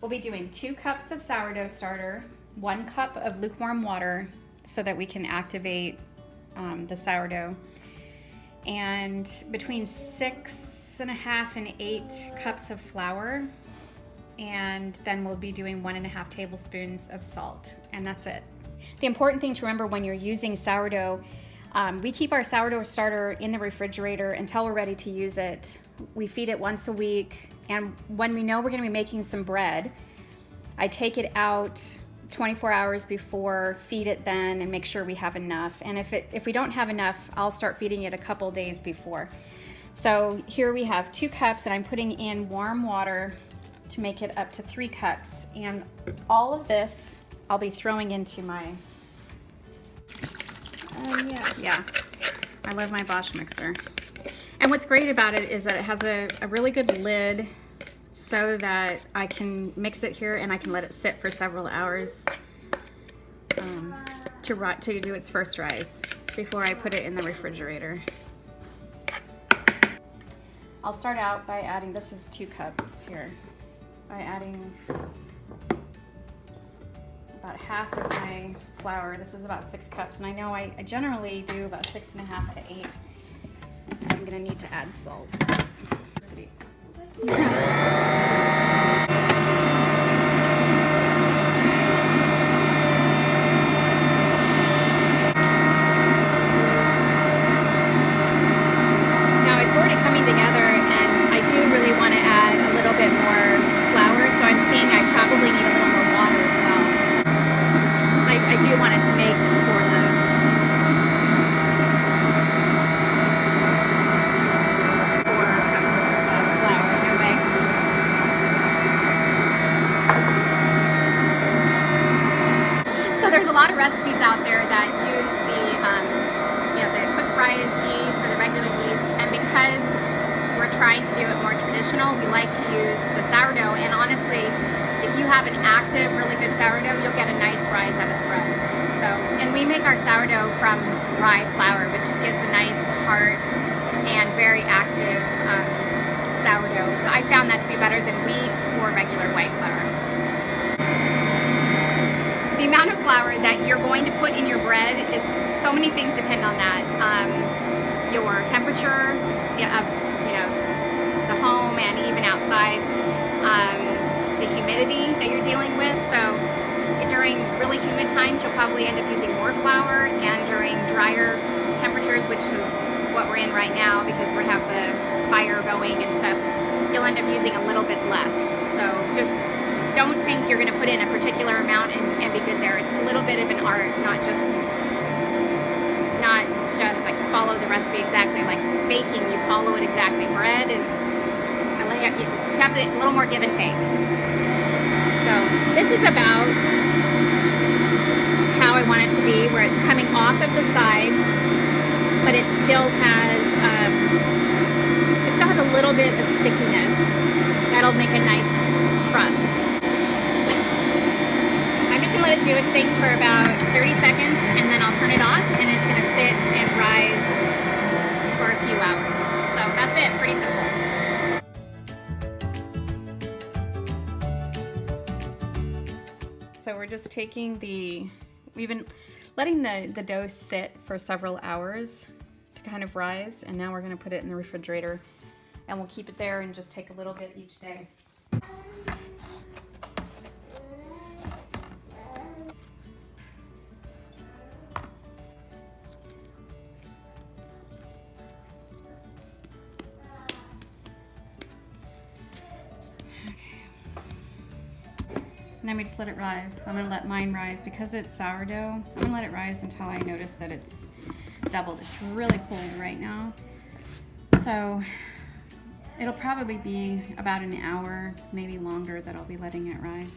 We'll be doing 2 cups of sourdough starter, 1 cup of lukewarm water so that we can activate the sourdough, and between 6.5 and 8 cups of flour, and then we'll be doing 1.5 tablespoons of salt, and that's it. The important thing to remember when you're using sourdough, we keep our sourdough starter in the refrigerator until we're ready to use it. We feed it once a week, and when we know we're going to be making some bread, I take it out 24 hours before, feed it then, and make sure we have enough. And if we don't have enough, I'll start feeding it a couple days before. So here we have 2 cups, and I'm putting in warm water to make it up to 3 cups. And all of this I'll be throwing into my, yeah, I love my Bosch mixer. And what's great about it is that it has a really good lid so that I can mix it here and I can let it sit for several hours to do its first rise before I put it in the refrigerator. I'll start out by adding, this is 2 cups here, by adding about half of my flour. This is about 6 cups, and I know I generally do about 6.5 to 8. I'm gonna need to add salt. There's a lot of recipes out there that use the quick rise yeast or the regular yeast, and because we're trying to do it more traditional, we like to use the sourdough. And honestly, if you have an active, really good sourdough, you'll get a nice rise out of the bread. So, and we make our sourdough from rye flour, which gives a nice tart and very active sourdough. I found that to be better than wheat or regular white flour. The amount of flour that you're going to put in your bread is, so many things depend on that. Your temperature of the home and even outside, the humidity that you're dealing with. So during really humid times, you'll probably end up using more flour, and during drier temperatures, which is what we're in right now because we have the fire going and stuff, you'll end up using a little bit less. So just don't think you're going to put in a particular amount and be good there. It's a little bit of an art, not just like follow the recipe exactly. Like baking, you follow it exactly. Bread is, you have to, a little more give and take. So this is about how I want it to be, where it's coming off of the sides, but it still has a little bit of stickiness. That'll make a nice crust. Let it do its thing for about 30 seconds, and then I'll turn it off, and it's going to sit and rise for a few hours. So that's it, pretty simple. So we're just taking we've been letting the dough sit for several hours to kind of rise, and now we're going to put it in the refrigerator, and we'll keep it there and just take a little bit each day. And then we just let it rise. So I'm gonna let mine rise because it's sourdough. I'm gonna let it rise until I notice that it's doubled. It's really cold right now. So it'll probably be about an hour, maybe longer, that I'll be letting it rise.